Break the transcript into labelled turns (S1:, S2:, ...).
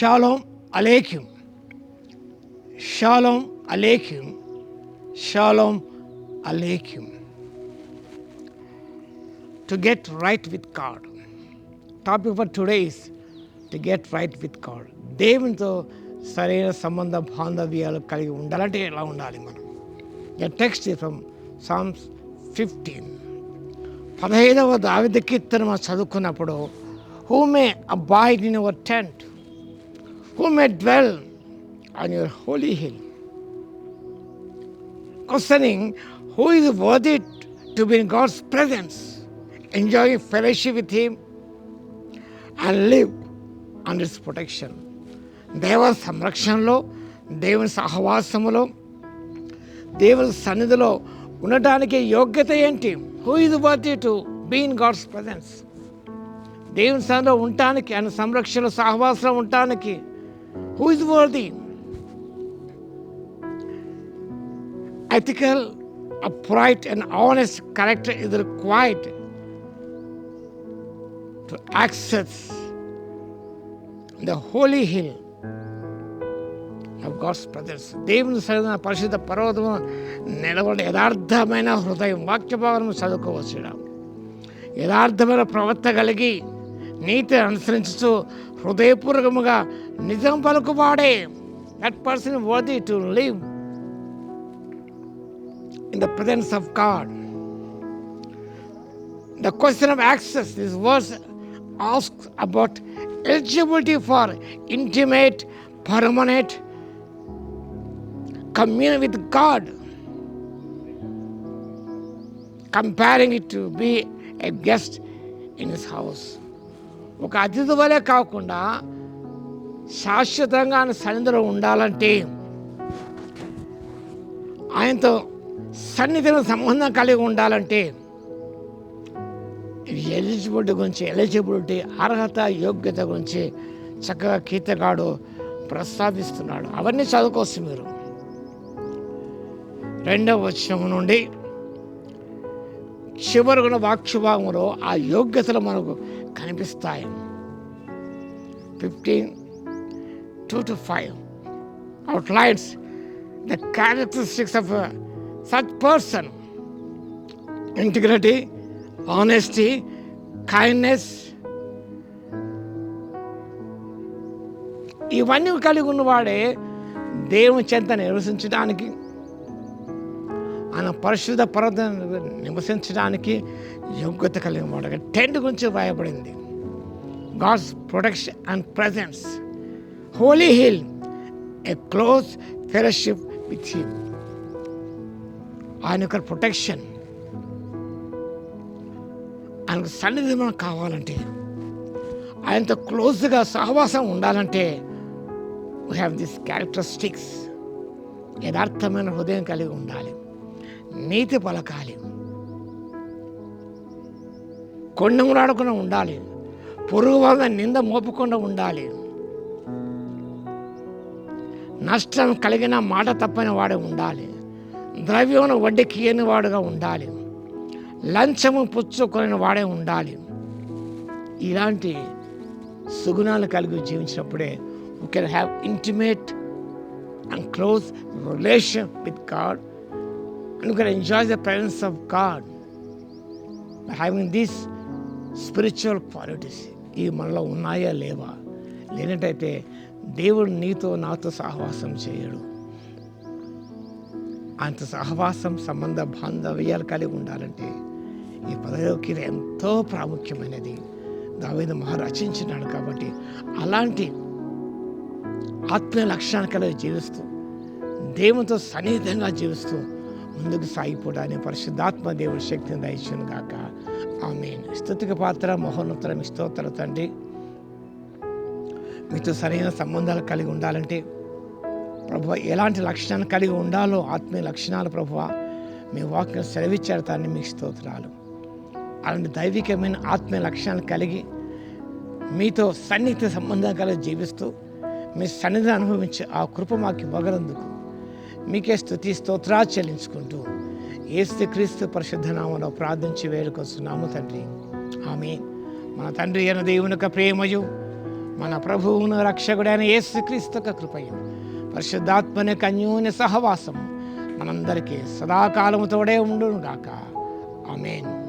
S1: Shalom Aleichem. Shalom Aleichem. Shalom Aleichem. To get right with God. Topic for today is to get right with God. దేవునితో సరైన సంబంధ బాంధవ్యాలు కలిగి ఉండాలంటే ఎలా ఉండాలి మనం? The text is from Psalms 15. 15వ దావీదు కీర్తన మనం చదువుకున్నప్పుడు, who may abide in your tent, who may dwell on your holy hill. Questioning who is worthy to be in God's presence, enjoying fellowship with Him and live under His protection. దేవుని సంరక్షణలో, దేవుని సహవాసములో, దేవుని సన్నిధిలో ఉండటానికి యోగ్యత ఏంటి? Who is worthy to be in God's presence. దేవుని సన్నిధిలో ఉండటానికి, ఆయన సంరక్షణ సహవాసంలో ఉండటానికి who is worthy? Ethical, upright and honest character is required to access the holy hill of God's presence. దేవుని సన్నిధిలో పరిశుద్ధ పర్వతము నిలబడి యథార్థమైన హృదయం, వాక్యభావనము చదువుకోవచ్చు. యథార్థమైన ప్రవర్త కలిగి నీతి అనుసరించుతూ హృదయపూర్వకముగా నిజం పలుకువాడే, that person is worthy to live in the presence of God. The question of access, this verse asks about eligibility for intimate, permanent communion with God, comparing it to be a guest in His house. ఒక అతిథి వలె కాకుండా శాశ్వతంగా ఆయన సన్నిధిలో ఉండాలంటే, ఆయనతో సన్నిధిలో సంబంధం కలిగి ఉండాలంటే ఎలిజిబిలిటీ అర్హత, యోగ్యత గురించి చక్కగా కీర్తనకారుడు ప్రస్తావిస్తున్నాడు. అవన్నీ చదువుకోవచ్చు మీరు. 2వ వచనం నుండి చివరకున్న వాక్యభాగంలో ఆ యోగ్యతలు మనకు కనిపిస్తాయి. 15:2-5 outlines the characteristics of such person: integrity, honesty, kindness. ఇవన్నీ కలిగి ఉన్నవాడే దేవుని చెంత నివసించడానికి, ఆయన పరిశుద్ధ పర్వతం నివసించడానికి యోగ్యత కలిగిన వాడు. టెంట్ గురించి రాయబడింది. God's protection and presence, holy hill, a close fellowship with him. ఆయన యొక్క ప్రొటెక్షన్, ఆయనకు సన్నిధి మనకు కావాలంటే, ఆయనతో క్లోజ్గా సహవాసం ఉండాలంటే వీ హ్యావ్ దిస్ క్యారెక్టరిస్టిక్స్. యథార్థమైన హృదయం కలిగి ఉండాలి, నీతి పలకాలి, కొండములాడకుండా ఉండాలి, పొరుగు వాళ్ళ నింద మోపకుండా ఉండాలి, నష్టం కలిగిన మాట తప్పని వాడే ఉండాలి, ద్రవ్యమును వడ్డీకి ఇయ్యని వాడుగా ఉండాలి, లంచము పుచ్చుకొని వాడే ఉండాలి. ఇలాంటి సుగుణాలు కలిగి జీవించినప్పుడే we can have intimate and close relation with God, and you can enjoy the presence of God by having these spiritual qualities. ఈ మనలో ఉన్నాయా లేవా? లేనట్టయితే దేవుడు నీతో నాతో సహవాసం చేయడు. అంత సహవాసం, సంబంధ బాంధవ్యాలు కలిగి ఉండాలంటే ఈ 10వ కీర్తన ఎంతో ప్రాముఖ్యమైనది. దావీదు మహారాజు రచించినాడు. కాబట్టి అలాంటి ఆత్మీయ లక్షణాలు కలిగి జీవిస్తూ, దేవునితో సన్నిహితంగా జీవిస్తూ ముందుకు సాగిపోవడానికి పరిశుద్ధాత్మ దేవుడి శక్తిని దయచేయును గాక. ఆమేన్. స్తుతికి పాత్ర మహోన్నతరం స్తోత్ర తండ్రి, మీతో సరైన సంబంధాలు కలిగి ఉండాలంటే ప్రభువా, ఎలాంటి లక్షణాలు కలిగి ఉండాలో ఆత్మీయ లక్షణాలు ప్రభువా మీ వాక్యం సెలవిచ్చారు తండ్రి. మీకు స్తోత్రాలు. అలాంటి దైవికమైన ఆత్మీయ లక్షణాలు కలిగి మీతో సన్నిహిత సంబంధం కలిగి జీవిస్తూ మీ సన్నిధిని అనుభవించి ఆ కృప మాకు ఇవ్వగలందుకు మీకే స్తుతి స్తోత్రాలు చెల్లించుకుంటూ యేసుక్రీస్తు పరిశుద్ధ నామములో ప్రార్థించి వేడుకొస్తున్నాము తండ్రి. ఆమేన్. మన తండ్రి అయిన దేవుని యొక్క ప్రేమయు మన ప్రభువును రక్షకుడైన యేసుక్రీస్తు యొక్క కృపయు పరిశుద్ధాత్మని అన్యోన్య సహవాసము మనందరికీ సదాకాలము తోడే ఉండును గాక. ఆమేన్.